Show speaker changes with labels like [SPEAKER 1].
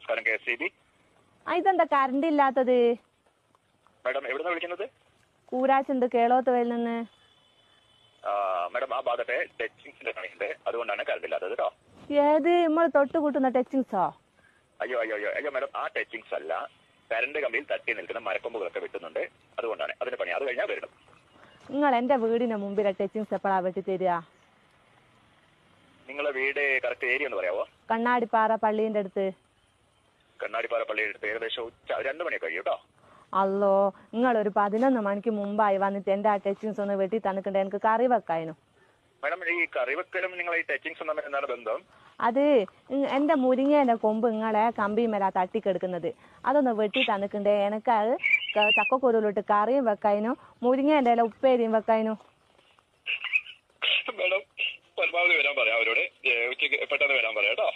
[SPEAKER 1] നമസ്കാരം KSEB.
[SPEAKER 2] ഇതെന്താ current ഇല്ലാത്തത്?
[SPEAKER 1] മാഡം എവിടുന്നാ വിളിക്കുന്നത്?
[SPEAKER 2] കൂരാച്ചുണ്ട് കേളോത്തുവയിൽ നിന്ന്.
[SPEAKER 1] മാഡം ആ ഭാഗത്തെ ടച്ചിങ്സിന്റെ പണിയുണ്ട്, അതുകൊണ്ടാണ് കറണ്ട് ഇല്ലാത്തത് കേട്ടോ.
[SPEAKER 2] ഏത് നമ്മൾ തൊട്ട് കൂട്ടുന്ന ടച്ചിങ്സോ?
[SPEAKER 1] അയ്യോ അയ്യോ അയ്യോ അയ്യോ മാഡം, ആ ടച്ചിങ്സ് അല്ല, കറണ്ട് കമ്പിയിൽ തട്ടി നിൽക്കുന്ന മരക്കൊമ്പുകളൊക്കെ വെട്ടുന്നുണ്ട്, അതുകൊണ്ടാണ് അതിന്റെ പണി. അത് കഴിഞ്ഞാൽ വരണം.
[SPEAKER 2] നിങ്ങൾ എന്റെ വീടിന് മുമ്പിലെ ടച്ചിങ്സ് എപ്പോഴാ വെട്ടി തരിക?
[SPEAKER 1] നിങ്ങളെ വീട് കറക്റ്റ് ഏരിയ ഒന്ന് പറയാവോ?
[SPEAKER 2] കണ്ണാടിപ്പാറ പള്ളീന്റെ അടുത്ത്.
[SPEAKER 1] കണ്ണാടിപ്പാറ പള്ളിയുടെ അടുത്ത് ഏകദേശം 2 മണിയൊക്കെ കഴിയും കേട്ടോ.
[SPEAKER 2] അല്ലോ, നിങ്ങളൊരു 11 മണിക്ക് മുമ്പായി വന്നിട്ട് എന്റെ ആ ടച്ചിങ്സ് ഒന്ന് വെട്ടി തന്നിട്ടുണ്ട്, എനിക്ക് കറി വെക്കായിരുന്നു.
[SPEAKER 1] മാഡം ഈ കറിവെക്കലും നിങ്ങൾ ഈ ടച്ചിങ്സും തമ്മിൽ എന്താണ് ബന്ധം?
[SPEAKER 2] അത് എന്റെ മുരിങ്ങേന്റെ കൊമ്പ് നിങ്ങളെ കമ്പിമേലാ തട്ടിക്കെടുക്കുന്നത്, അതൊന്ന് വെട്ടി തന്നിട്ടുണ്ടേ. എനിക്ക് അത് ചക്കക്കുരുവിലിട്ട് കറിയും വെക്കായിരുന്നു, മുരിങ്ങേന്റെ ഇല ഉപ്പേരിയും വെക്കായിരുന്നു.
[SPEAKER 1] മാഡം പരമാവധി വരാൻ പറയാം അവരോട്, ഉച്ചയ്ക്ക് പെട്ടെന്ന് വരാൻ പറയാം കേട്ടോ.